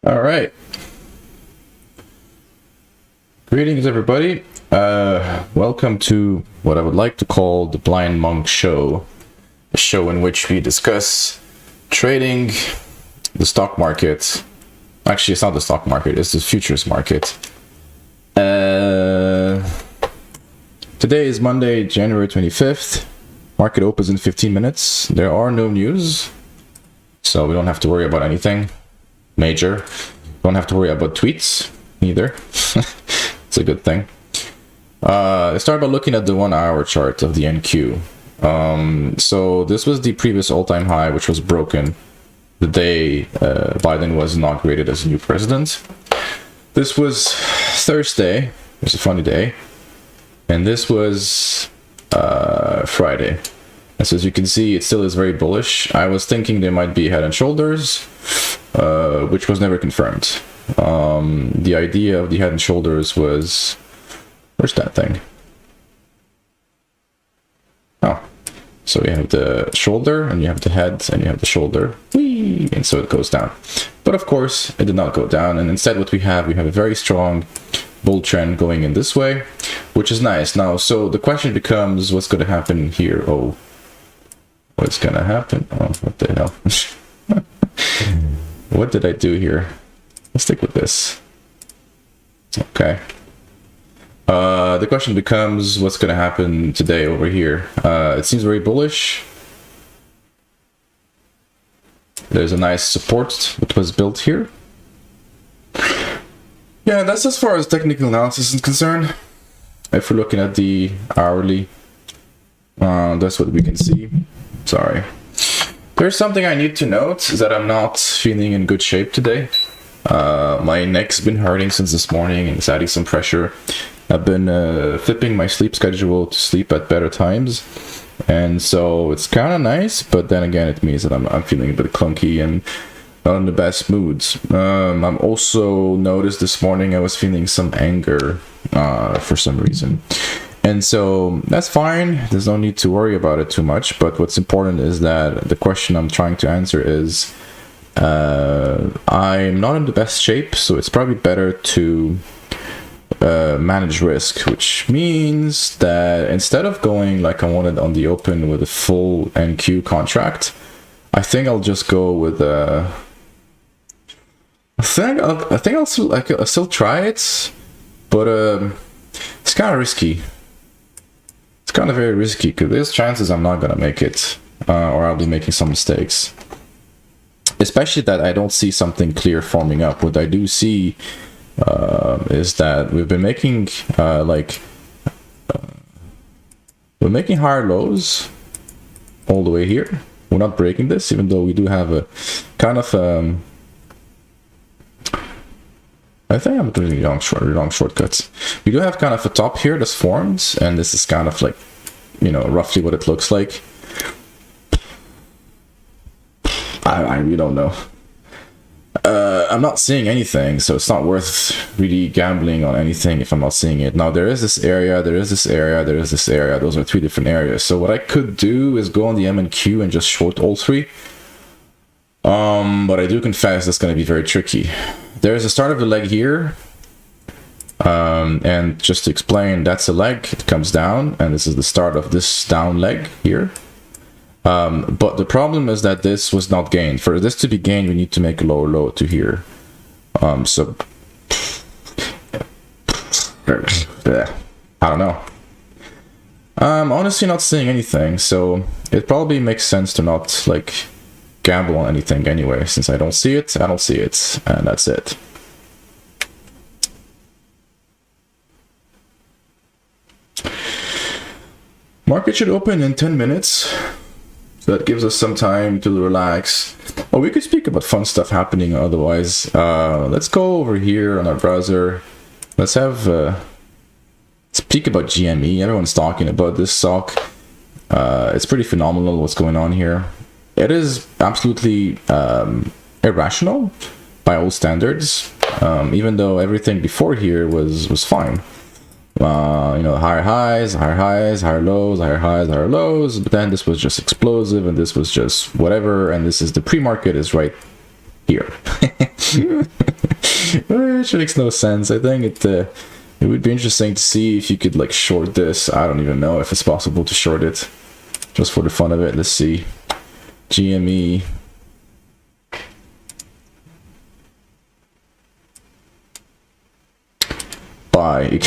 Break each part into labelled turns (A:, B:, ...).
A: All right. Greetings, everybody. Welcome to what I would like to call the Blind Monk Show, a show in which we discuss trading, the stock market. Actually, it's not the stock market, it's the futures market. Today is Monday, January 25th. Market opens in 15 minutes. There are no news, so we don't have to worry about anything major. Don't have to worry about tweets either. It's a good thing. Let's start by looking at the 1 hour chart of the NQ. So this was the previous all-time high, which was broken the day Biden was inaugurated as a new president. This was Thursday. It was a funny day. And this was Friday. And so as you can see, it still is very bullish. I was thinking there might be head and shoulders, which was never confirmed. The idea of the head and shoulders was... Where's that thing? Oh. So you have the shoulder, and you have the head, and you have the shoulder. Whee! And so it goes down. But of course, it did not go down. And instead what we have a very strong bull trend going in this way, which is nice. Now, so the question becomes, what's going to happen here? Oh, what's going to happen? Oh, what the hell? What did I do here? Let's stick with this. Okay. The question becomes, what's going to happen today over here? It seems very bullish. There's a nice support that was built here. Yeah, that's as far as technical analysis is concerned. If we're looking at the hourly, that's what we can see. Sorry. There's something I need to note, is that I'm not feeling in good shape today. My neck's been hurting since this morning and it's adding some pressure. I've been flipping my sleep schedule to sleep at better times. And so it's kind of nice, but then again, it means that I'm feeling a bit clunky and not in the best moods. I'm also noticed this morning I was feeling some anger for some reason. And so that's fine. There's no need to worry about it too much. But what's important is that the question I'm trying to answer is, I'm not in the best shape, so it's probably better to manage risk, which means that instead of going like I wanted on the open with a full NQ contract, I think I'll just go with I think I'll still try it, but it's kind of risky. It's kind of very risky because there's chances I'm not gonna make it, or I'll be making some mistakes. Especially that I don't see something clear forming up. What I do see is that we've been making we're making higher lows all the way here. We're not breaking this, even though we do have a kind of I think I'm doing wrong shortcuts. We do have kind of a top here that's formed, and this is kind of like, you know, roughly what it looks like. I really don't know. I'm not seeing anything, so it's not worth really gambling on anything if I'm not seeing it. Now, there is this area, there is this area, there is this area. Those are three different areas. So what I could do is go on the M and Q and just short all three. But I do confess that's going to be very tricky. There's a start of the leg here. And just to explain, that's a leg. It comes down, and this is the start of this down leg here. But the problem is that this was not gained. For this to be gained, we need to make a lower low to here. So I don't know. I'm honestly not seeing anything, so it probably makes sense to not like gamble on anything anyway. Since I don't see it, I don't see it, and that's it. Market should open in 10 minutes. So that gives us some time to relax. Oh, we could speak about fun stuff happening otherwise. Let's go over here on our browser. Let's have speak about GME. Everyone's talking about this stock. It's pretty phenomenal what's going on here. It is absolutely irrational by all standards, even though everything before here was fine. You know, higher highs, higher lows, higher highs, higher lows. But then this was just explosive, and this was just whatever. And this is the pre-market is right here. Which makes no sense. I think it would be interesting to see if you could like short this. I don't even know if it's possible to short it. Just for the fun of it, let's see. GME. Buy.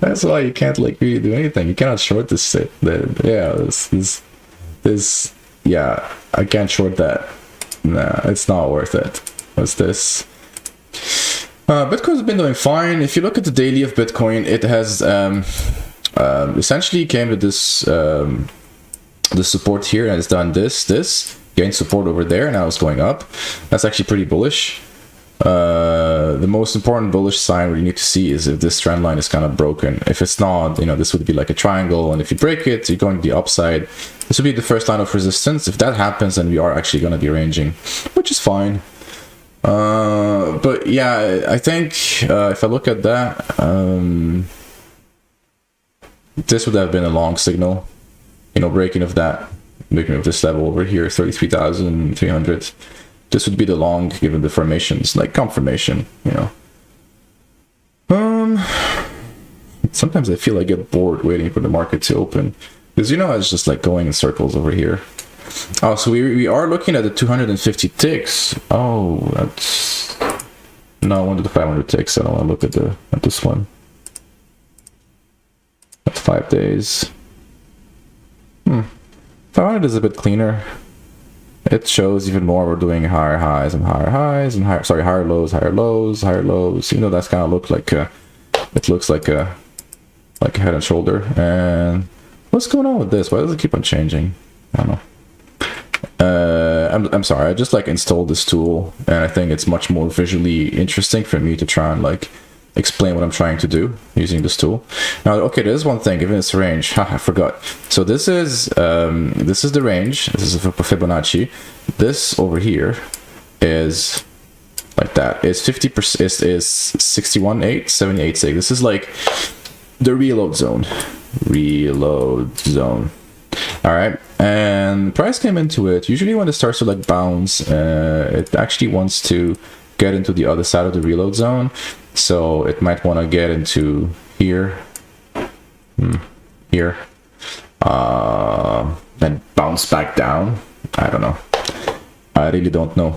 A: That's why you can't like really do anything. You cannot short this shit. Yeah, this. Yeah, I can't short that. Nah, it's not worth it. What's this? Bitcoin's been doing fine. If you look at the daily of Bitcoin, it has essentially came to this the support here, and it's done this gained support over there, and now it's going up. That's actually pretty bullish. The most important bullish sign we need to see is if this trend line is kind of broken. If it's not, you know, this would be like a triangle, and if you break it, you're going to the upside. This would be the first line of resistance. If that happens, then we are actually going to be ranging, which is fine. But yeah, I think if I look at that, this would have been a long signal, you know, breaking of this level over here, 33,300. This would be the long, given the formations, like confirmation, you know. Sometimes I feel I get bored waiting for the market to open, because you know it's just like going in circles over here. Oh, so we are looking at the 250 ticks. Oh, that's no, I wanted the 500 ticks. I don't want to look at this one. That's 5 days. 500 is a bit cleaner. It shows even more we're doing higher highs and higher highs and higher lows, higher lows, higher lows. You know, that's kind of look like it looks like a head and shoulder. And what's going on with this? Why does it keep on changing? I don't know. I'm sorry, I just like installed this tool, and I think it's much more visually interesting for me to try and like explain what I'm trying to do using this tool. Now, okay, there's one thing, given its range, I forgot. So this is the range. This is for Fibonacci. This over here is like that. It's 50%. Is 61.8, 78.6. This is like the reload zone. Reload zone. All right, and price came into it. Usually when it starts to like bounce, it actually wants to get into the other side of the reload zone. So it might want to get into here, here, and bounce back down. I don't know. I really don't know.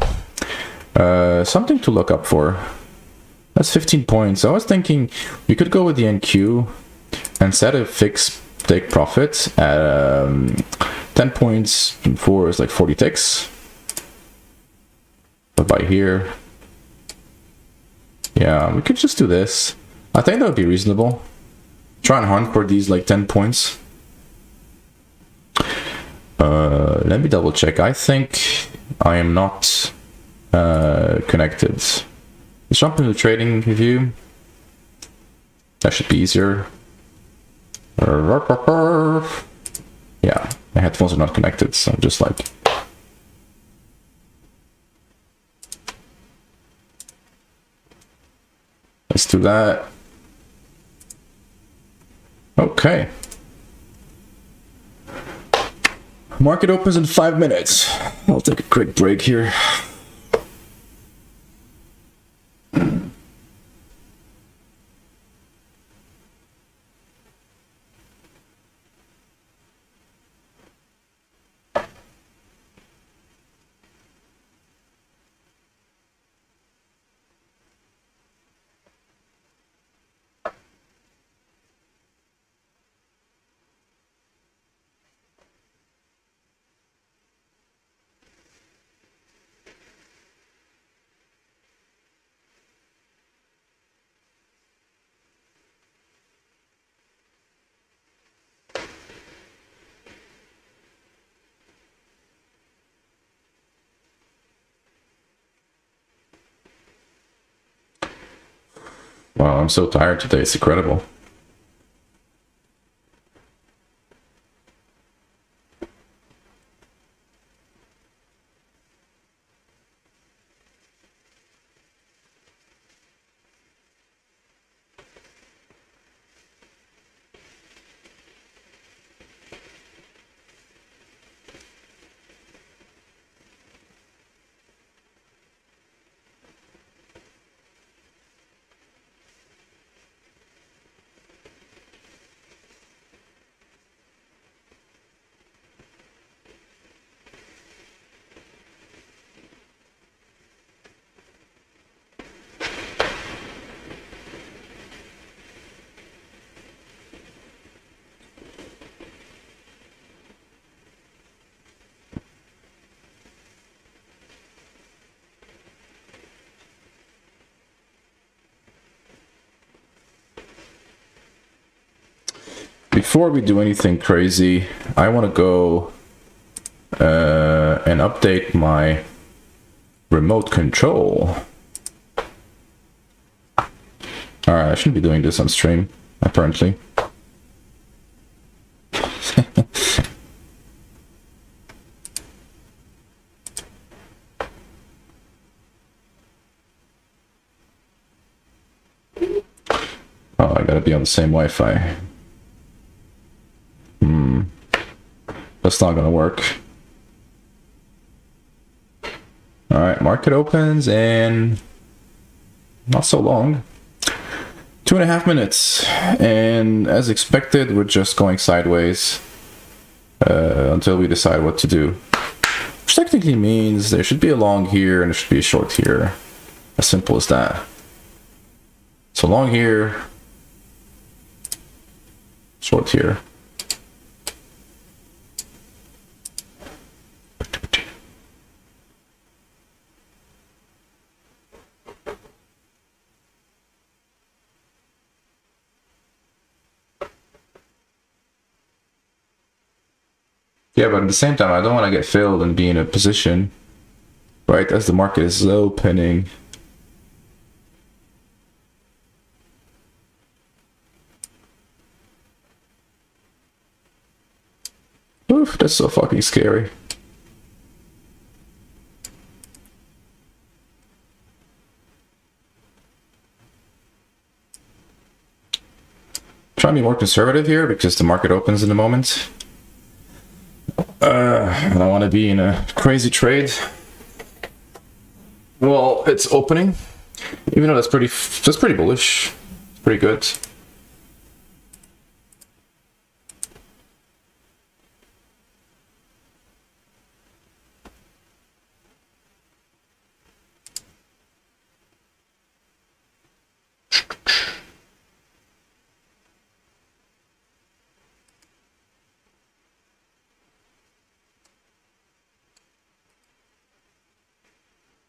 A: Something to look up for. That's 15 points. I was thinking we could go with the NQ and set a fixed take profit at 10 points for is like 40 ticks. But by here. Yeah, we could just do this. I think that would be reasonable. Try and hunt for these like 10 points. Let me double check. I think I am not connected. Let's jump into trading view. That should be easier. Yeah, my headphones are not connected, so I'm just like... Let's do that. Okay. Market opens in 5 minutes. I'll take a quick break here. Wow, I'm so tired today. It's incredible. before we do anything crazy, I want to go and update my remote control. Alright, I shouldn't be doing this on stream, apparently. Oh, I gotta be on the same Wi-Fi. That's not gonna work. Alright, market opens in not so long. 2.5 minutes. And as expected, we're just going sideways until we decide what to do. Which technically means there should be a long here and there should be a short here. As simple as that. So long here, short here. Yeah, but at the same time, I don't want to get filled and be in a position, right, as the market is opening. Oof, that's so fucking scary. Trying to be more conservative here because the market opens in a moment. And I want to be in a crazy trade. Well, it's opening, even though that's pretty bullish, pretty good.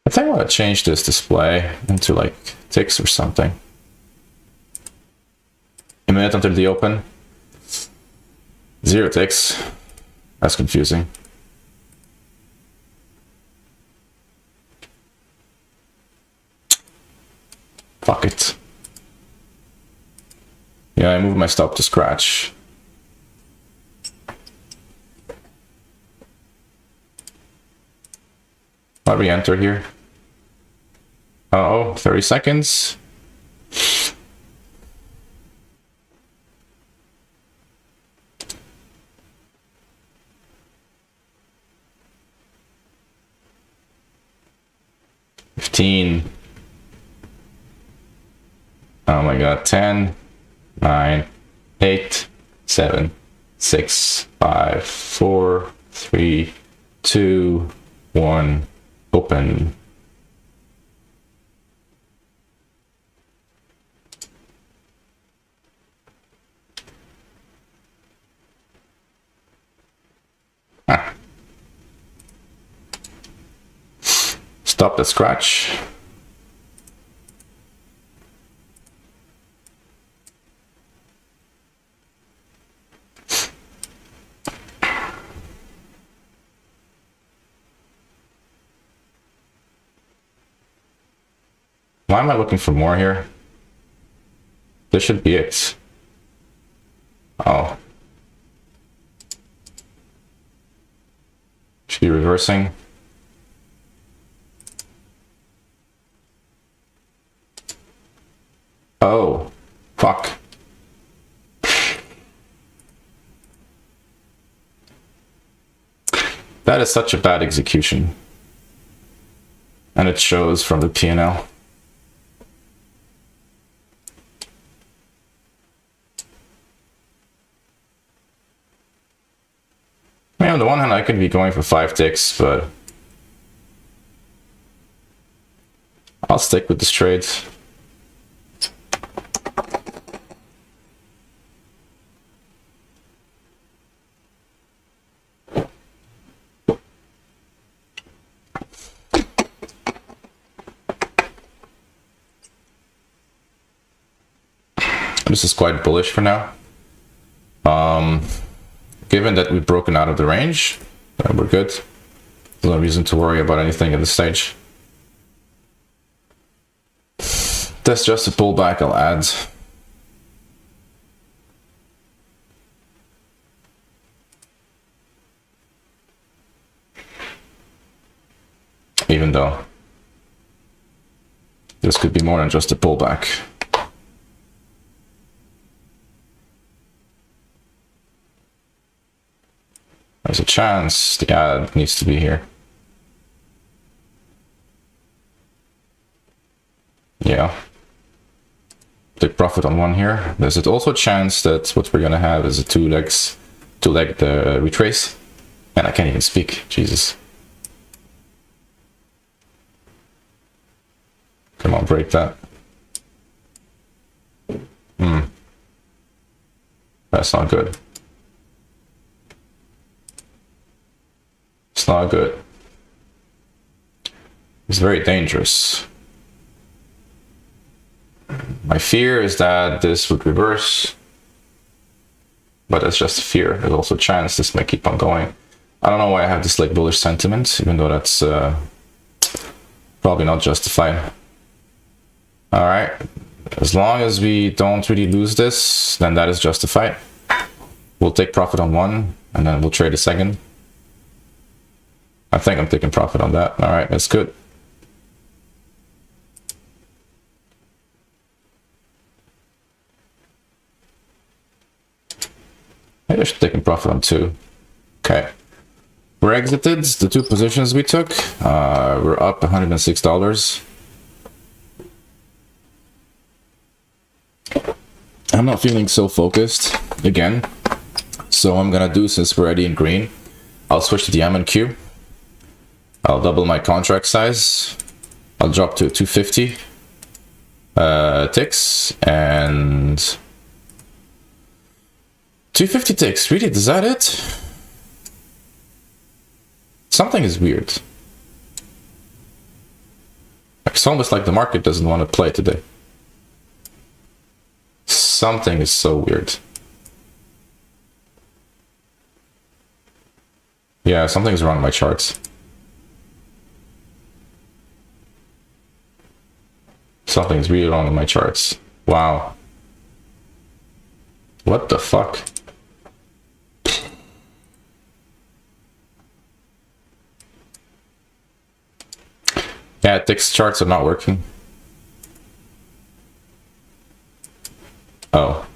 A: I think I want to change this display into like ticks or something. A minute until the open. 0 ticks. That's confusing. Fuck it. Yeah, I moved my stop to scratch. I'll re-enter here. Uh-oh, 30 seconds. $15. Oh my god, 10, 9, 8, 7, 6, 5, 4, 3, 2, 1, open. Stop the scratch. Why am I looking for more here? This should be it. Oh. Should be reversing. Oh, fuck. That is such a bad execution. And it shows from the P&L. I mean, on the one hand, I could be going for 5 ticks, but I'll stick with this trade. This is quite bullish for now. Given that we've broken out of the range, we're good. There's no reason to worry about anything at this stage. That's just a pullback I'll add. Even though this could be more than just a pullback. There's a chance the ad needs to be here. Yeah. Take profit on one here. There's also a chance that what we're gonna have is a two-leg retrace. And I can't even speak, Jesus. Come on, break that. That's not good. It's not good. It's very dangerous. My fear is that this would reverse, but that's just a fear. There's also a chance this may keep on going. I don't know why I have this like bullish sentiment, even though that's probably not justified. All right, as long as we don't really lose this, then that is justified. We'll take profit on one, and then we'll trade a second. I think I'm taking profit on that. All right, that's good. Maybe I should take profit on two. Okay. We're exited the two positions we took. We're up $106. I'm not feeling so focused again. So I'm gonna do, since we're already in green, I'll switch to the M&Q. I'll double my contract size. I'll drop to 250 ticks and 250 ticks. Really, is that it? Something is weird. It's almost like the market doesn't want to play today. Something is so weird. Yeah, something's wrong with my charts. Something's really wrong with my charts. Wow. What the fuck? Yeah, Dick's charts are not working. Oh.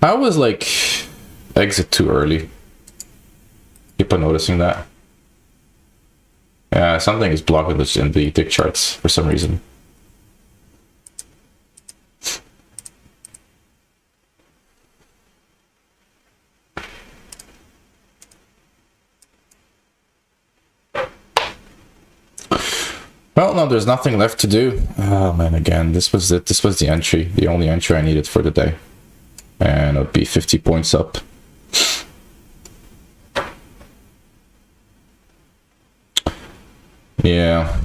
A: I was like exit too early. Keep on noticing that. Yeah, something is blocking this in the Dick charts for some reason. Well, no, there's nothing left to do. Oh man, again, this was it. This was the entry, the only entry I needed for the day. And it would be 50 points up. Yeah.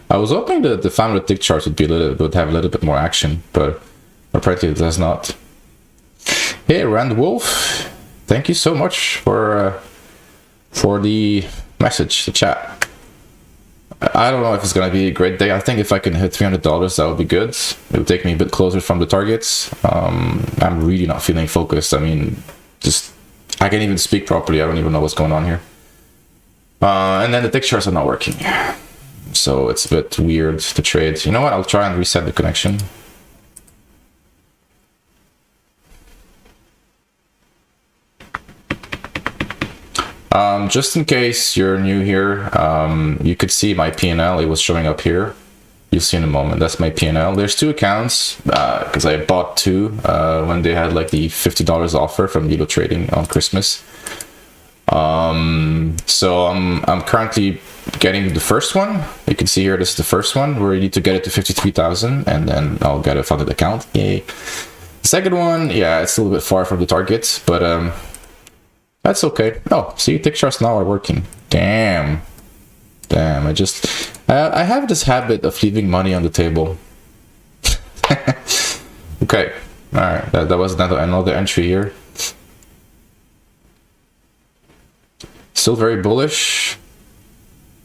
A: I was hoping that the family tick chart would have a little bit more action, but apparently it does not. Hey, Rand Wolf, thank you so much for the message, the chat. I don't know if it's gonna be a great day. I think if I can hit $300, that would be good. It would take me a bit closer from the targets. I'm really not feeling focused. I mean, I can't even speak properly. I don't even know what's going on here. And then the tick charts are not working. So it's a bit weird to trade. You know what? I'll try and reset the connection. Just in case you're new here, you could see my P&L. It was showing up here. You'll see in a moment. That's my P&L. There's two accounts because I bought two when they had like the $50 offer from Elo Trading on Christmas. So I'm currently getting the first one. You can see here, this is the first one. Where you need to get it to 53,000 and then I'll get a funded account. Yay. The second one, yeah, it's a little bit far from the target, but that's okay. Oh, see, tick charts now are working. Damn. I have this habit of leaving money on the table. Okay, All right, that was another entry here. Still very bullish.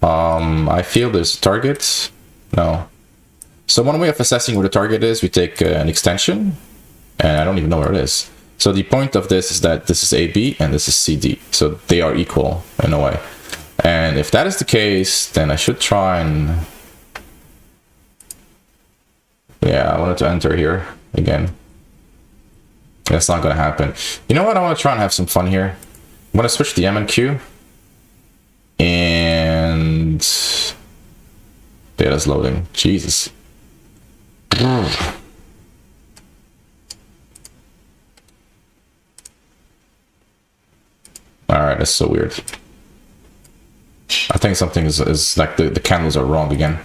A: I feel there's targets. No. So one way of assessing where the target is, we take an extension, and I don't even know where it is. So the point of this is that this is AB and this is CD. So they are equal in a way. And if that is the case, then I should try and... Yeah, I wanted to enter here again. That's not going to happen. You know what? I want to try and have some fun here. I'm going to switch the M and Q. And... Data's loading. Jesus. Alright, that's so weird. I think something is like the candles are wrong again.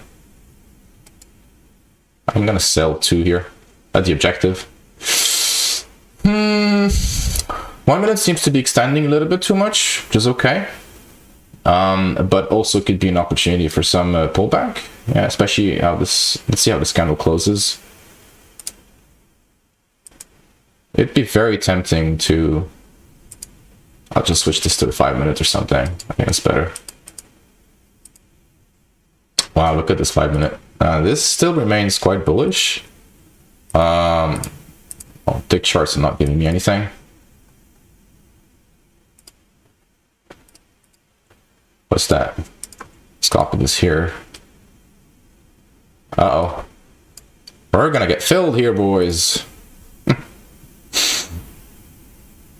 A: I'm gonna sell 2 here at the objective. 1 minute seems to be extending a little bit too much, which is okay. But also could be an opportunity for some pullback. Yeah, especially how this, let's see how this candle closes. It'd be very tempting to, I'll just switch this to the 5 minute or something. I think it's better. Wow, look at this 5 minute. This still remains quite bullish. Oh, tick charts are not giving me anything. What's that? Let's copy this here. Uh-oh. We're gonna get filled here, boys.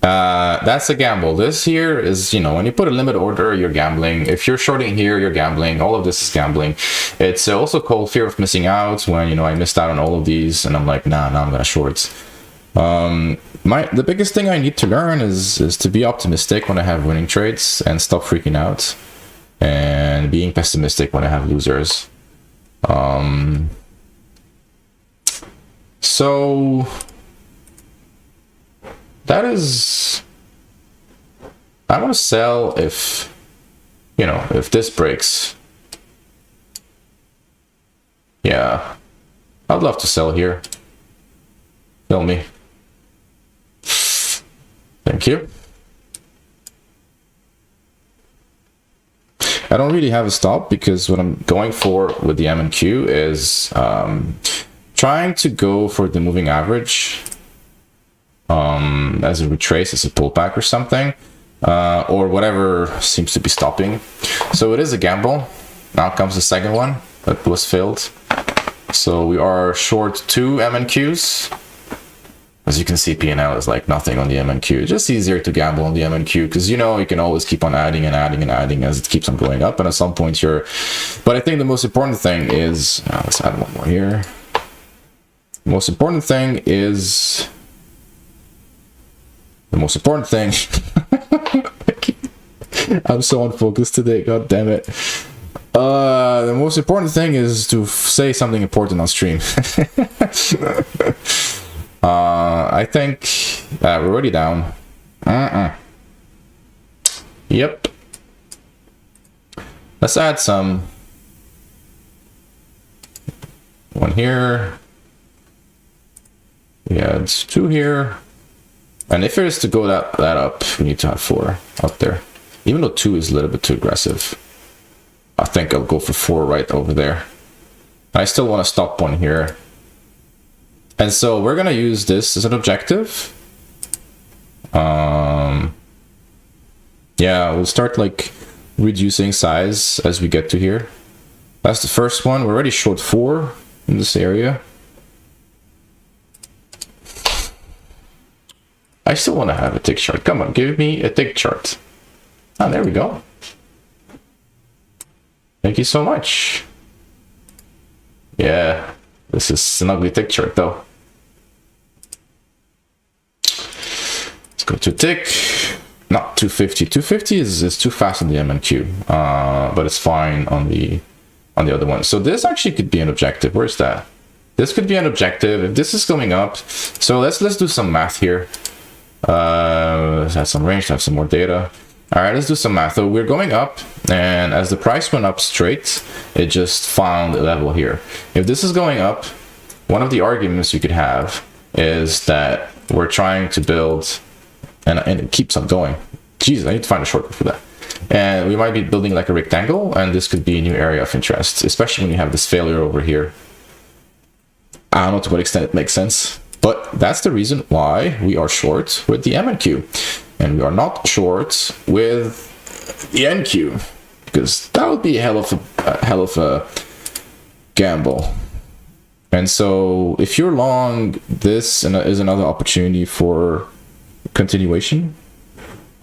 A: That's a gamble. This here is, you know, when you put a limit order, you're gambling. If you're shorting here, you're gambling. All of this is gambling. It's also called fear of missing out, when, you know, I missed out on all of these and I'm like, nah, I'm gonna short. The biggest thing I need to learn is to be optimistic when I have winning trades and stop freaking out, and being pessimistic when I have losers. So that is, I want to sell if, you know, if this breaks. Yeah, I'd love to sell here. Fill me. Thank you. I don't really have a stop, because what I'm going for with the M and Q is trying to go for the moving average as a retrace, as a pullback or something, or whatever seems to be stopping. So it is a gamble. Now comes the second one that was failed. So we are short 2 M and Qs. As you can see, P&L is like nothing on the M and Q. It's just easier to gamble on the M and Q, because, you know, you can always keep on adding and adding and adding as it keeps on going up, and at some point you're... But I think the most important thing is... let's add one more here. The most important thing is... The most important thing... I'm so unfocused today, god damn it. The most important thing is to say something important on stream. I think we're already down. Yep. Let's add some. One here. Yeah, it's 2 here. And if it is to go that up, we need to have 4 up there. Even though 2 is a little bit too aggressive. I think I'll go for 4 right over there. I still want to stop one here. And so we're going to use this as an objective. Yeah, we'll start like reducing size as we get to here. That's the first one. We're already short 4 in this area. I still want to have a tick chart. Come on, give me a tick chart. Ah, there we go. Thank you so much. Yeah, this is an ugly tick chart though. Let's go to tick. Not 250. 250 is too fast on the M and Q, but it's fine on the other one. So this actually could be an objective. Where's that? This could be an objective if this is going up. So let's do some math here. Let's have some range, have some more data. All right, let's do some math. So we're going up, and as the price went up straight, it just found a level here. If this is going up, one of the arguments you could have is that we're trying to build, and it keeps on going. Jesus, I need to find a shortcut for that. And we might be building like a rectangle, and this could be a new area of interest, especially when you have this failure over here. I don't know to what extent it makes sense, but that's the reason why we are short with the MNQ, and we are not short with the NQ, because that would be a hell of a gamble. And so if you're long, this is another opportunity for continuation.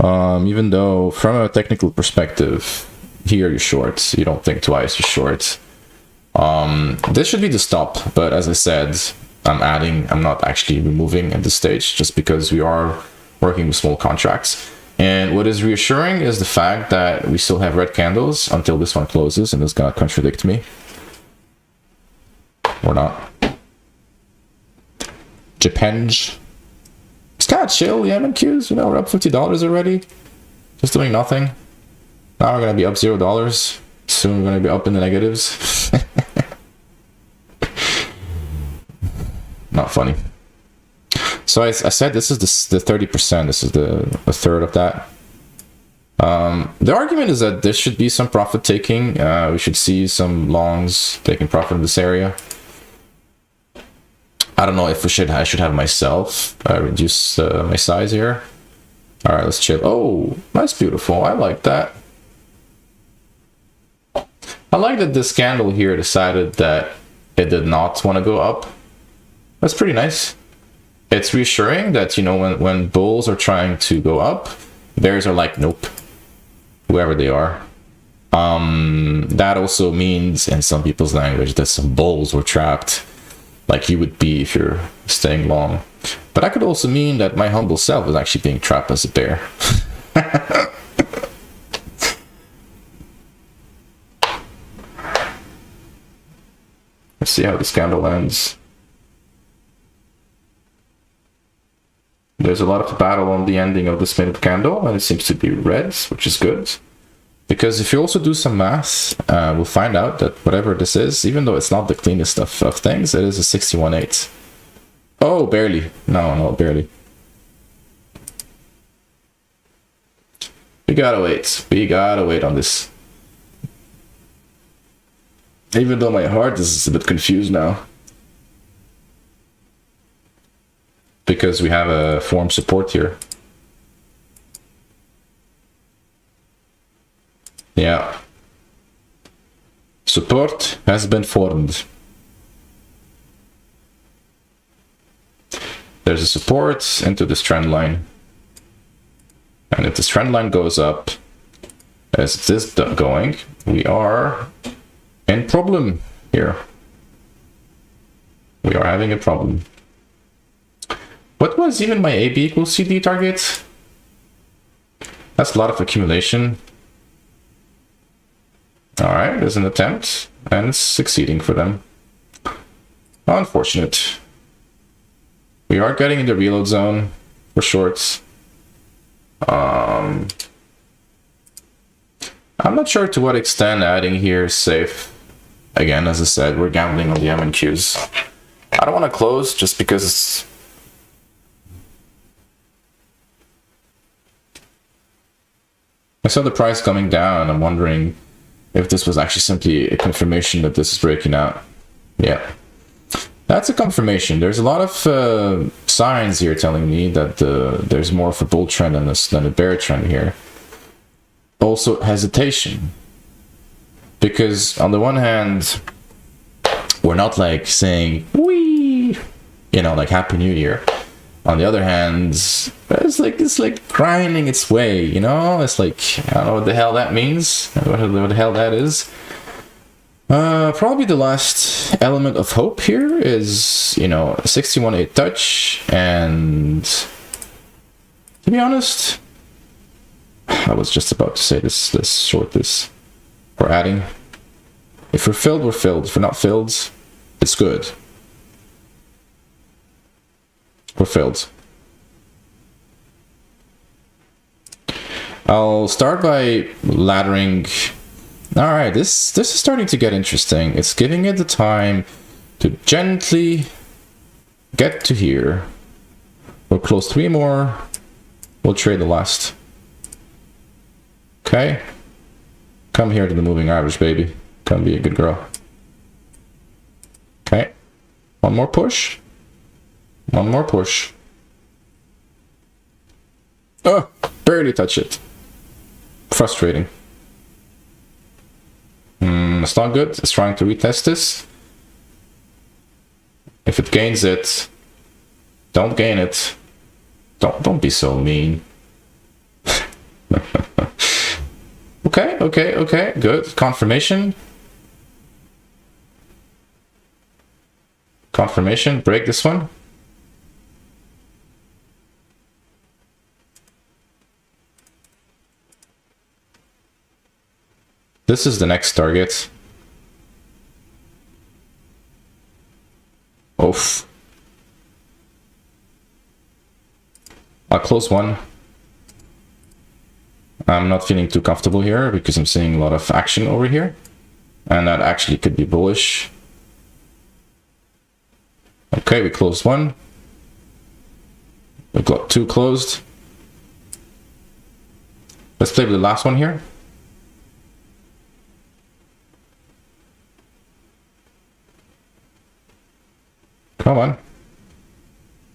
A: Even though from a technical perspective, here you're short, you don't think twice, you're short. This should be the stop, but as I said, I'm not actually removing at this stage, just because we are working with small contracts. And what is reassuring is the fact that we still have red candles until this one closes, and it's gonna contradict me. Or not. Japenge. It's kind of chill, the MNQs, you know, we're up $50 already. Just doing nothing. Now we're gonna be up $0. Soon we're gonna be up in the negatives. Not funny. So I said this is the 30%, this is a third of that. The argument is that there should be some profit taking. We should see some longs taking profit in this area. I don't know if I should have myself reduce my size here. All right, let's chill. Oh, that's beautiful. I like that. I like that this candle here decided that it did not want to go up. That's pretty nice. It's reassuring that, you know, when bulls are trying to go up, bears are like, nope, whoever they are. That also means, in some people's language, that some bulls were trapped, like you would be if you're staying long. But that could also mean that my humble self is actually being trapped as a bear. Let's see how this candle ends. There's a lot of battle on the ending of this minute candle, and it seems to be red, which is good. Because if you also do some math, we'll find out that whatever this is, even though it's not the cleanest of things, it is a 61.8. Oh, barely. No, barely. We gotta wait. We gotta wait on this. Even though my heart is a bit confused now. Because we have a form support here. Yeah. Support has been formed. There's a support into this trend line. And if this trend line goes up, as it is going, we are in problem here. We are having a problem. What was even my AB equals CD target? That's a lot of accumulation. Alright, there's an attempt, and it's succeeding for them. Unfortunate. We are getting in the reload zone for shorts. I'm not sure to what extent adding here is safe. Again, as I said, we're gambling on the MNQs. I don't want to close just because I saw the price coming down. I'm wondering if this was actually simply a confirmation that this is breaking out. Yeah, that's a confirmation. There's a lot of signs here telling me that there's more of a bull trend than a bear trend here. Also hesitation, because on the one hand, we're not like saying wee, you know, like Happy New Year. On the other hand, it's like grinding its way, you know? It's like, I don't know what the hell that means, what the hell that is. Probably the last element of hope here is, you know, 61.8 touch, and to be honest, I was just about to say this short this. We're adding. If we're filled, we're filled. If we're not filled, it's good. We're filled. I'll start by laddering. Alright, this is starting to get interesting. It's giving it the time to gently get to here. We'll close 3 more. We'll trade the last. Okay. Come here to the moving average, baby. Come be a good girl. Okay. One more push. One more push. Oh, barely touch it. Frustrating. It's not good. It's trying to retest this. If it gains it, don't gain it. Don't be so mean. Okay, good. Confirmation. Confirmation, break this one. This is the next target. Oof. I'll close one. I'm not feeling too comfortable here because I'm seeing a lot of action over here. And that actually could be bullish. Okay, we closed one. We've got 2 closed. Let's play with the last one here. Come on.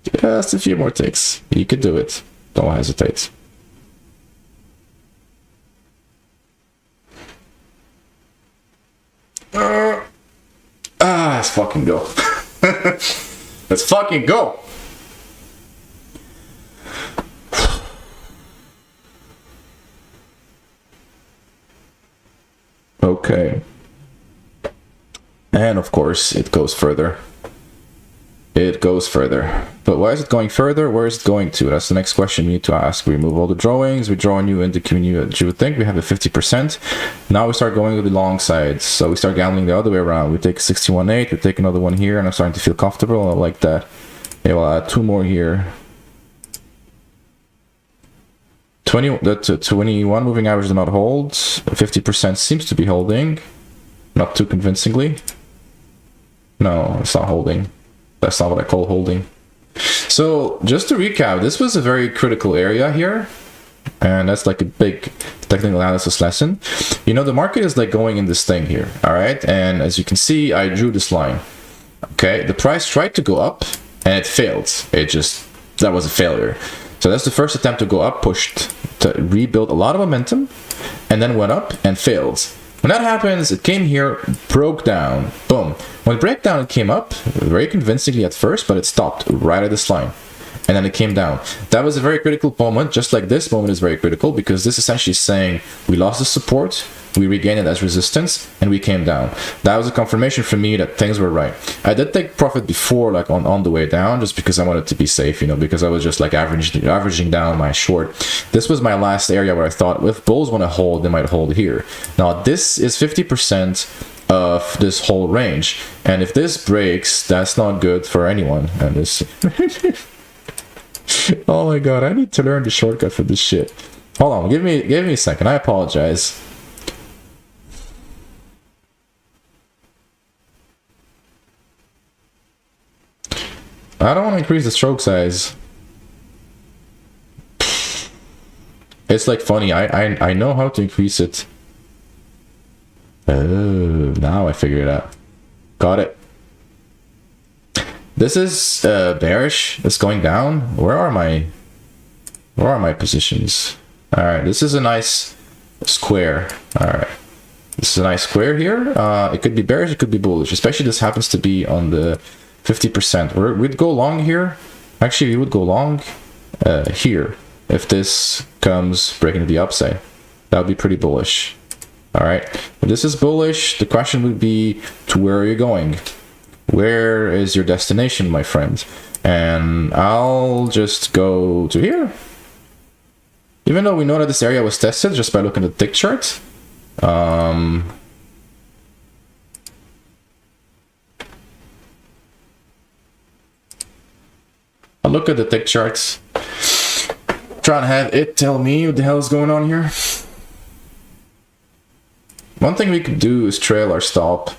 A: Just a few more ticks. You could do it. Don't hesitate. Let's fucking go. Let's fucking go. Okay. And of course, it goes further. It goes further. But why is it going further? Where is it going to? That's the next question we need to ask. We remove all the drawings. We draw a new indicator that you would think. We have a 50%. Now we start going to the long side. So we start gambling the other way around. We take 61.8. We take another one here. And I'm starting to feel comfortable. I like that. Okay, we'll add 2 more here. The 21 moving average did not hold. 50% seems to be holding. Not too convincingly. No, it's not holding. That's not what I call holding. So just to recap, this was a very critical area here. And that's like a big technical analysis lesson. You know, the market is like going in this thing here. All right. And as you can see, I drew this line. Okay. The price tried to go up and it failed. That was a failure. So that's the first attempt to go up, pushed to rebuild a lot of momentum, and then went up and failed. When that happens, it came here, broke down, boom. When it broke down, it came up very convincingly at first, but it stopped right at this line. And then it came down. That was a very critical moment, just like this moment is very critical, because this essentially is saying we lost the support, we regained it as resistance, and we came down. That was a confirmation for me that things were right. I did take profit before, like on the way down, just because I wanted to be safe, you know, because I was just like averaging down my short. This was my last area where I thought if bulls want to hold, they might hold here. Now this is 50% of this whole range, and if this breaks, that's not good for anyone. And this oh my god, I need to learn the shortcut for this shit. Hold on, give me a second. I apologize. I don't want to increase the stroke size. It's like funny. I know how to increase it. Oh, now I figured it out. Got it. This is bearish. It's going down. Where are my positions? All right, this is a nice square. All right, this is a nice square here. It could be bearish, it could be bullish. Especially this happens to be on the 50%. We'd go long here. Actually, we would go long here if this comes breaking to the upside. That would be pretty bullish. All right, if this is bullish, the question would be, to where are you going? Where is your destination, my friend? And I'll just go to here. Even though we know that this area was tested just by looking at the tick chart. I'll look at the tick charts. Try and have it tell me what the hell is going on here. One thing we could do is trail our stop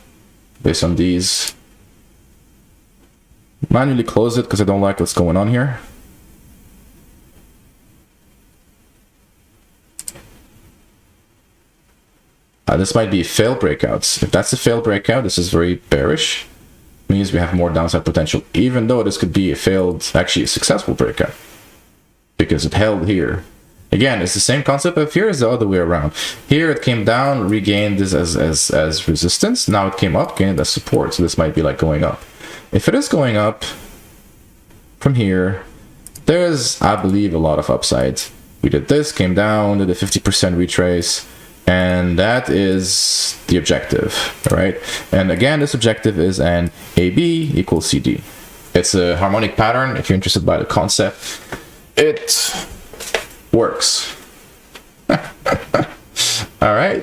A: based on these. Manually close it because I don't like what's going on here. This might be failed breakouts. If that's a failed breakout, this is very bearish. Means we have more downside potential, even though this could be a failed, actually a successful breakout, because it held here. Again, it's the same concept, but here is the other way around. Here it came down, regained this as resistance. Now it came up, gained as support. So this might be like going up. If it is going up from here, there's, I believe, a lot of upsides. We did this, came down, did a 50% retrace, and that is the objective, all right? And again, this objective is an AB equals CD. It's a harmonic pattern. If you're interested by the concept, it works. All right,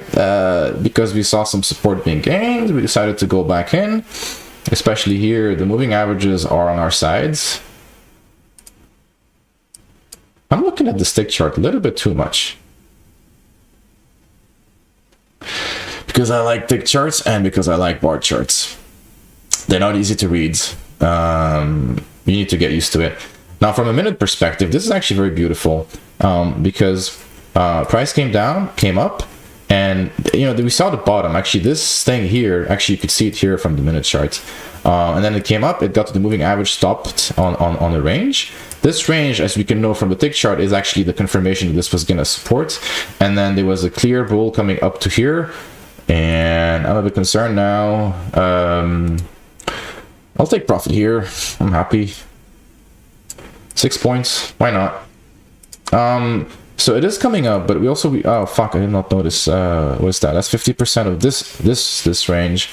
A: because we saw some support being gained, we decided to go back in, especially here. The moving averages are on our sides. I'm looking at the stick chart a little bit too much, because I like tick charts and because I like bar charts. They're not easy to read. You need to get used to it. Now, from a minute perspective, this is actually very beautiful, because price came down, came up, and we saw the bottom. Actually, this thing here, actually you could see it here from the minute chart, and then it came up, it got to the moving average, stopped on a range. This range, as we can know from the tick chart, is actually the confirmation that this was gonna support, and then there was a clear bull coming up to here, and I'm a bit concerned now. I'll take profit here. I'm happy. 6 points, why not? So it is coming up, but we also, oh fuck, I did not notice. What is that? That's 50% of this range.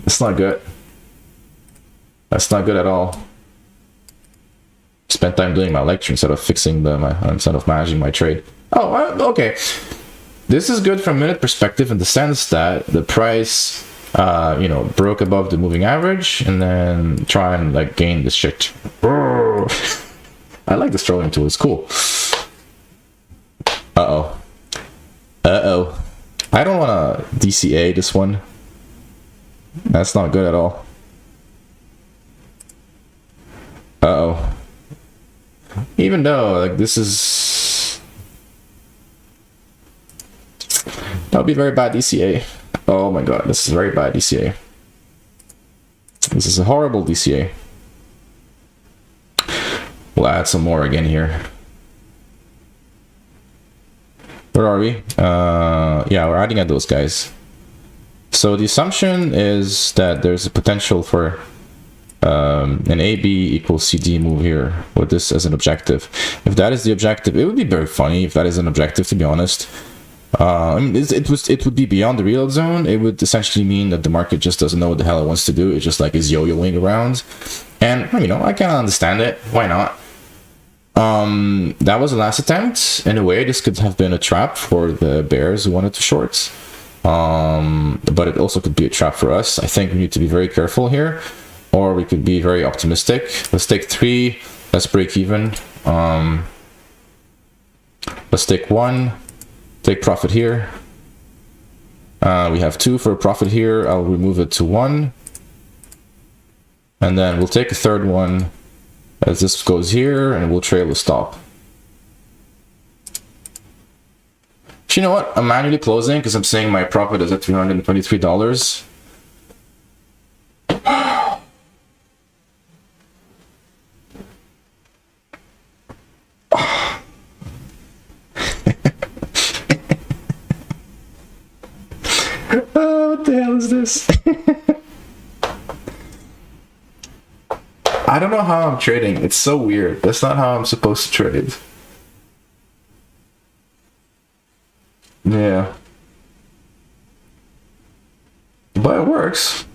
A: It's not good. That's not good at all. Spent time doing my lecture instead of fixing instead of managing my trade. Oh, okay. This is good from a minute perspective in the sense that the price, broke above the moving average and then try and like gain this shit. I like the strolling tool, it's cool. Uh-oh. I don't want to DCA this one. That's not good at all. Uh-oh. Even though, like, this is... that would be very bad DCA. Oh my god, this is very bad DCA. This is a horrible DCA. We'll add some more again here. Where are we? Yeah, we're adding at those guys. So the assumption is that there's a potential for an AB equals CD move here with this as an objective. If that is the objective, it would be very funny if that is an objective, to be honest. I mean, it would be beyond the real zone. It would essentially mean that the market just doesn't know what the hell it wants to do. It just like is yo-yoing around, and I kind of understand it. Why not? That was the last attempt. In a way, this could have been a trap for the bears who wanted to short, but it also could be a trap for us. I think we need to be very careful here, or we could be very optimistic. Let's take 3. Let's break even. Let's take 1. Take profit here. We have 2 for a profit here. I'll remove it to 1. And then we'll take a third one as this goes here, and we'll trail the stop. So you know what? I'm manually closing because I'm saying my profit is at $323. Oh, what the hell is this? I don't know how I'm trading. It's so weird. That's not how I'm supposed to trade. Yeah. But it works.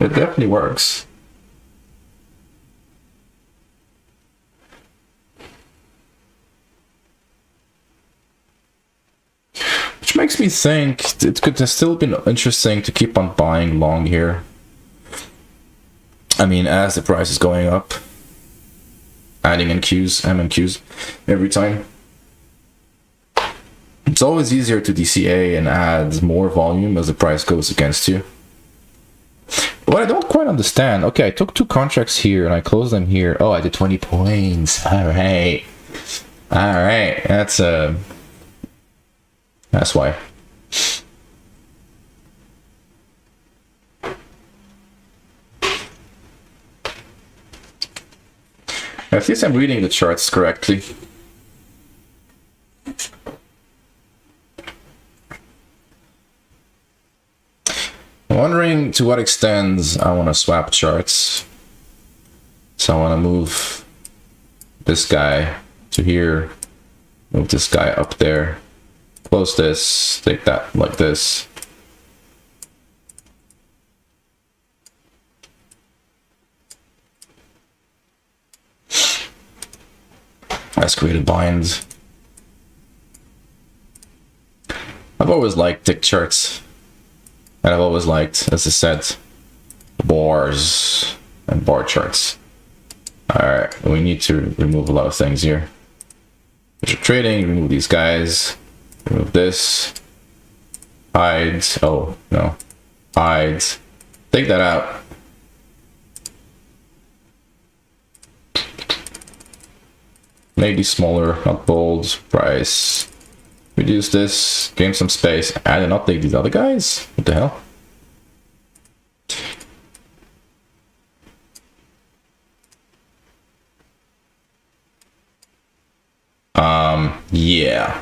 A: It definitely works. Which makes me think it could have still been interesting to keep on buying long here. I mean, as the price is going up, adding in Qs, M and Qs every time. It's always easier to DCA and add more volume as the price goes against you. What I don't quite understand, okay, I took 2 contracts here and I closed them here. Oh, I did 20 points. All right. That's why. At least I'm reading the charts correctly. I'm wondering to what extent I want to swap charts. So I want to move this guy to here, move this guy up there, close this, take that like this. Let's create a bind. I've always liked tick charts. And I've always liked, as I said, bars and bar charts. Alright, we need to remove a lot of things here. If you're trading, remove these guys. Remove this. Hide. Oh, no. Hide. Take that out. Maybe smaller, not bold. Price. Reduce this, gain some space, and not take these other guys? What the hell? Yeah.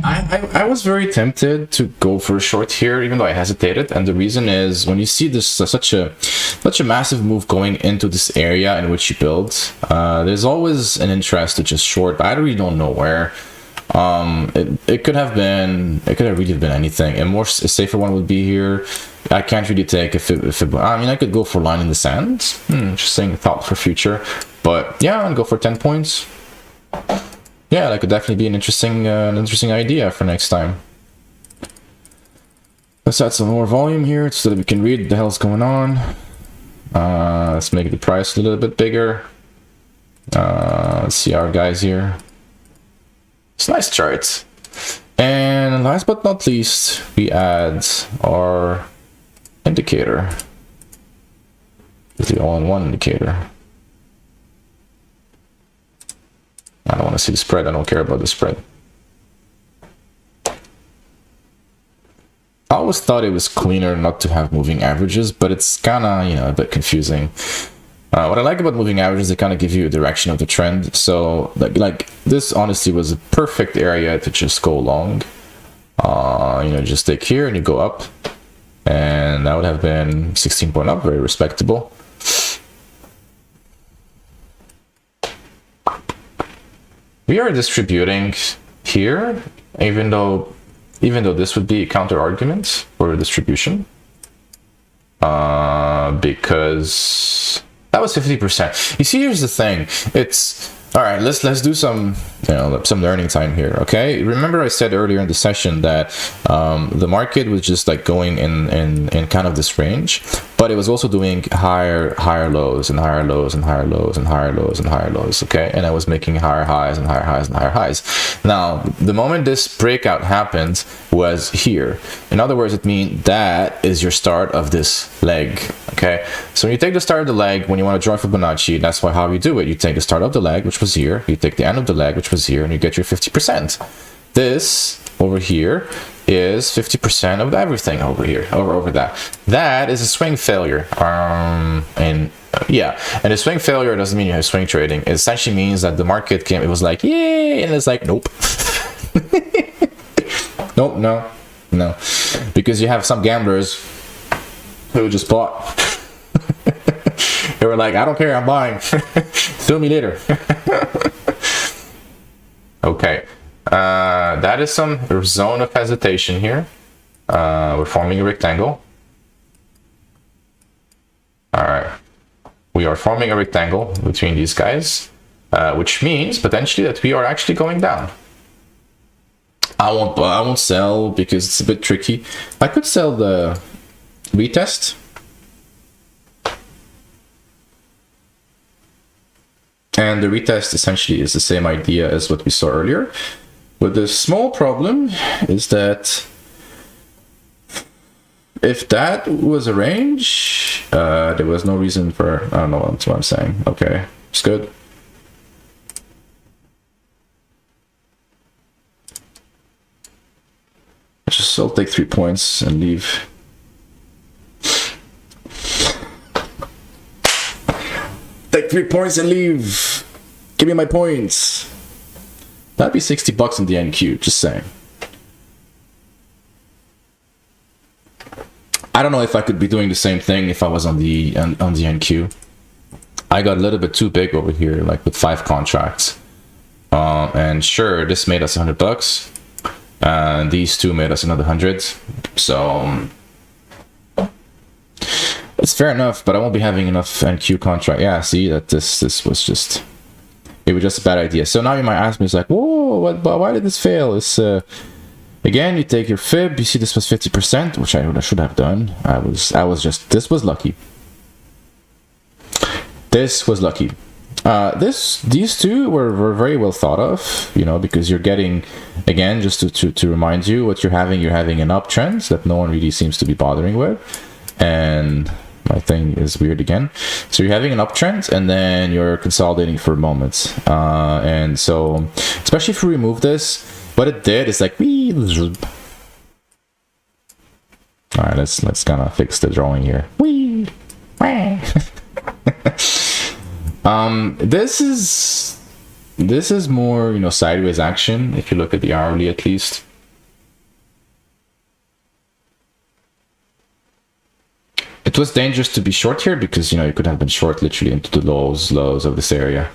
A: I was very tempted to go for a short here, even though I hesitated, and the reason is when you see this such a massive move going into this area in which you build, there's always an interest to just short, but I really don't know where. It could have really been anything. A more safer one would be here. I can't really take if I mean, I could go for line in the sand. Interesting thought for future, but yeah, I'll go for 10 points. Yeah, that could definitely be an interesting idea for next time. Let's add some more volume here so that we can read what the hell's going on. Let's make the price a little bit bigger. Let's see our guys here. It's nice charts. And last but not least, we add our indicator. The all-in-one indicator. I don't want to see the spread. I don't care about the spread. I always thought it was cleaner not to have moving averages, but it's kind of, you know, a bit confusing. What I like about moving averages, they kind of give you a direction of the trend. So like this honestly was a perfect area to just go long. You know, just take here and you go up, and that would have been 16 point up, very respectable. We are distributing here, even though this would be a counter argument for distribution, because that was 50%. You see, here's the thing. It's all right. Let's do some learning time here. Okay. Remember, I said earlier in the session that the market was just like going in kind of this range, but it was also doing higher lows and higher lows and higher lows and higher lows and higher lows. Okay, and I was making higher highs and higher highs and higher highs. Now, the moment this breakout happened was here. In other words, it means that is your start of this leg. Okay, so when you take the start of the leg, when you want to draw Fibonacci, that's how you do it. You take the start of the leg, which was here. You take the end of the leg, which was here, and you get your 50%. This over here is 50% of everything over here, over that. That is a swing failure. And a swing failure doesn't mean you have swing trading. It essentially means that the market came, it was like, yay, and it's like, nope. Nope, no. Because you have some gamblers who just bought. They were like, I don't care, I'm buying. Fill me later. Okay. That is some zone of hesitation here. We're forming a rectangle. All right. We are forming a rectangle between these guys, which means potentially that we are actually going down. I won't sell because it's a bit tricky. I could sell the retest. And the retest essentially is the same idea as what we saw earlier. But the small problem is that if that was a range, there was no reason for, I don't know, that's what I'm saying. Okay, it's good. I'll take 3 points and leave. Take 3 points and leave. Give me my points. That'd be $60 in the NQ, just saying. I don't know if I could be doing the same thing if I was on the NQ. I got a little bit too big over here, like with 5 contracts. And sure, this made us $100. And these two made us another 100. So it's fair enough, but I won't be having enough NQ contract. Yeah, see that this was just, it was just a bad idea. So now you might ask me, it's like, whoa, why did this fail? It's again, you take your fib, you see this was 50%, which I should have done. I was just, this was lucky. This was lucky. These two were very well thought of, you know, because you're getting, again, just to remind you what you're having an uptrend that no one really seems to be bothering with. And my thing is weird again. So you're having an uptrend and then you're consolidating for a moment. And so, especially if you remove this, what it did is like, wee. All right, let's kind of fix the drawing here. Wee. This is more, you know, sideways action if you look at the hourly at least. It was dangerous to be short here because, you know, you could have been short literally into the lows of this area.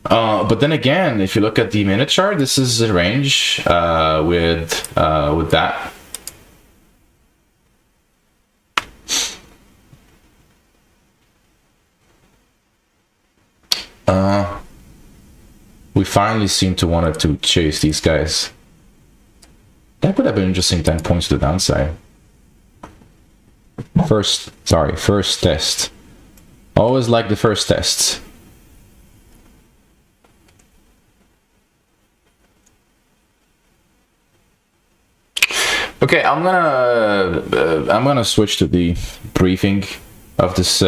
A: But then again, if you look at the minute chart, this is a range with that. We finally seem to want to chase these guys. That could have been interesting 10 points to the downside. First test. Always like the first test. Okay, I'm gonna switch to the briefing of this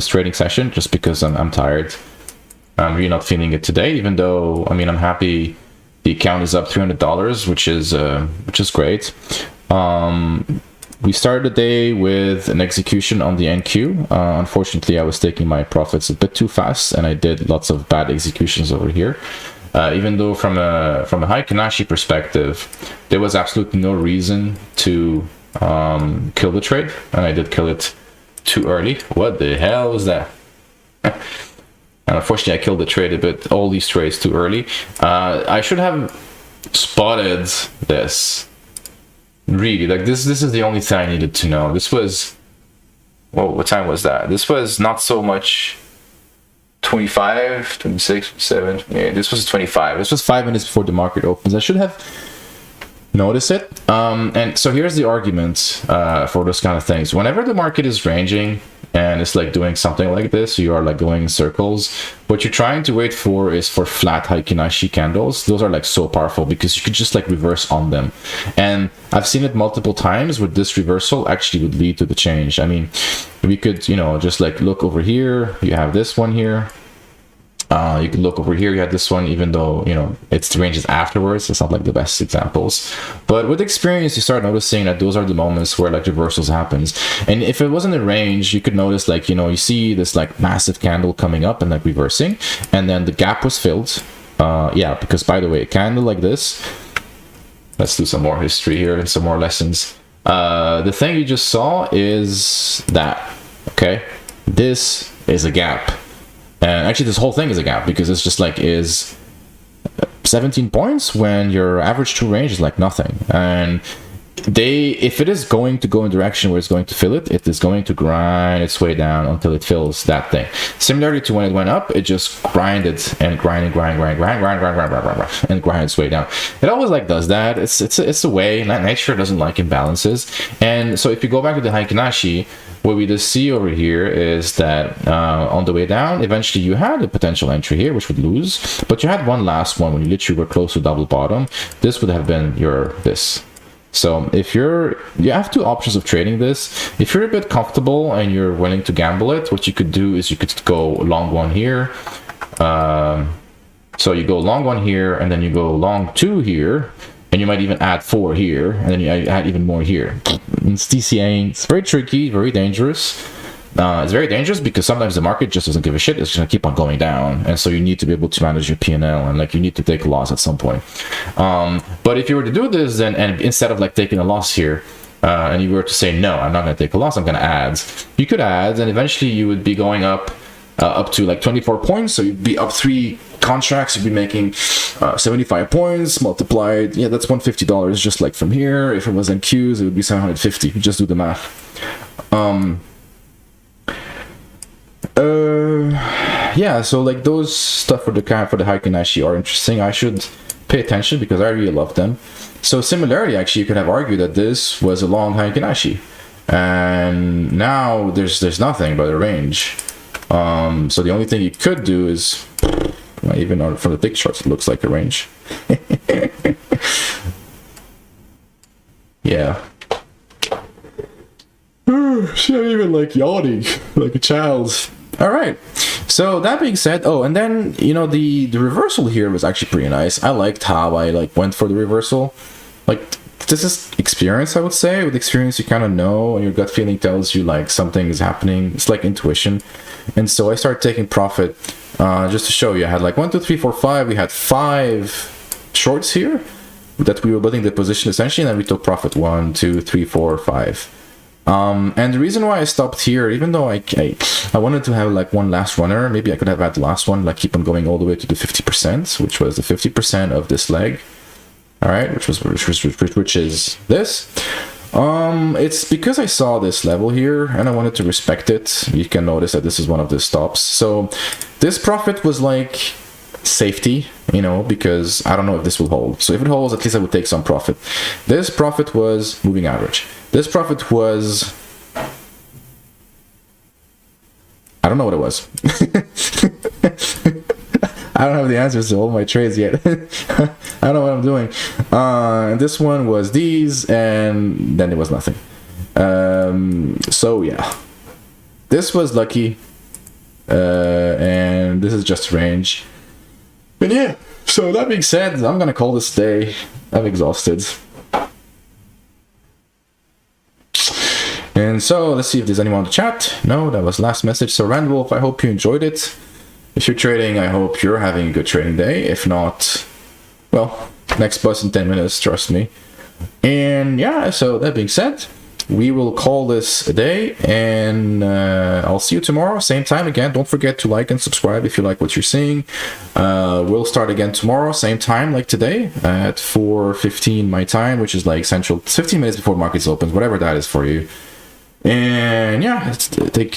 A: trading session just because I'm tired. I'm really not feeling it today, even though, I mean, I'm happy the account is up $300, which is great. We started the day with an execution on the NQ. Unfortunately, I was taking my profits a bit too fast, and I did lots of bad executions over here. Even though from a high Kanashi perspective, there was absolutely no reason to kill the trade, and I did kill it too early. What the hell was that? And unfortunately, I killed the trade a bit, all these trades too early. I should have spotted this. Really, like this is the only thing I needed to know. This was, well, what time was that? This was not so much 25, 26, 27, 28. This was 25. This was 5 minutes before the market opens. I should have noticed it. And so here's the argument for those kind of things. Whenever the market is ranging and it's like doing something like this, you are like going in circles. What you're trying to wait for is for flat Heikin-Ashi candles. Those are like so powerful because you could just like reverse on them. And I've seen it multiple times where this reversal actually would lead to the change. I mean, we could, you know, just like look over here. You have this one here. You can look over here, you had this one, even though, you know, it's the ranges afterwards. It's not like the best examples. But with experience, you start noticing that those are the moments where like reversals happens. And if it wasn't a range, you could notice like, you know, you see this like massive candle coming up and like reversing, and then the gap was filled. Yeah, because by the way, a candle like this, let's do some more history here and some more lessons. The thing you just saw is that, okay, this is a gap. And actually this whole thing is a gap because it's just like is 17 points when your average true range is like nothing. And if it is going to go in direction where it's going to fill it, it is going to grind its way down until it fills that thing. Similarly to when it went up, it just grinded and grind and grind its way down. It always like does that. It's a way. Nature doesn't like imbalances. And so if you go back to the Heikinashi, what we just see over here is that on the way down, eventually you had a potential entry here, which would lose, but you had one last one when you literally were close to double bottom. This would have been this. So if you have two options of trading this. If you're a bit comfortable and you're willing to gamble it, what you could do is you could go long one here. So you go long one here, and then you go long two here, and you might even add 4 here, and then you add even more here. It's DCAing. It's very tricky, very dangerous. It's very dangerous because sometimes the market just doesn't give a shit. It's just gonna keep on going down, and so you need to be able to manage your P&L, and like you need to take a loss at some point. But if you were to do this, then and instead of like taking a loss here, and you were to say no, I'm not gonna take a loss, I'm gonna add. You could add, and eventually you would be going up to like 24 points. So you'd be up 3 contracts. You'd be making 75 points multiplied. Yeah, that's $150 just like from here. If it was in Qs, it would be 750. You just do the math. Yeah, so like those stuff for the Heikinashi are interesting. I should pay attention because I really love them. So similarly, actually, you could have argued that this was a long Heikinashi, and now there's nothing but a range. So the only thing you could do is, well, even from the thick charts, it looks like a range. Yeah. She's not even like yawning like a child. All right. So that being said, oh, and then you know the reversal here was actually pretty nice. I liked how I like went for the reversal. Like this is experience, I would say. With experience, you kind of know, and your gut feeling tells you like something is happening. It's like intuition. And so I started taking profit just to show you. I had like 1, 2, 3, 4, 5. We had 5 shorts here that we were building the position essentially, and then we took profit 1, 2, 3, 4, 5. And the reason why I stopped here, even though I wanted to have like one last runner, maybe I could have had the last one, like keep on going all the way to the 50%, which was the 50% of this leg. All right, which is this. It's because I saw this level here and I wanted to respect it. You can notice that this is one of the stops. So this profit was like safety, you know, because I don't know if this will hold. So if it holds, at least I would take some profit. This profit was moving average. This profit was, I don't know what it was. I don't have the answers to all my trades yet. I don't know what I'm doing. And this one was these, and then it was nothing. So yeah, this was lucky, and this is just range. And yeah, so that being said, I'm gonna call this day. I'm exhausted. And so let's see if there's anyone to chat. No, that was last message. So Randwolf, I hope you enjoyed it. If you're trading, I hope you're having a good trading day. If not, well, next bus in 10 minutes, trust me. And yeah, so that being said, we will call this a day, and I'll see you tomorrow, same time again. Don't forget to like and subscribe if you like what you're seeing. We'll start again tomorrow, same time like today at 4:15 my time, which is like central, 15 minutes before markets opens, whatever that is for you. And yeah, take care.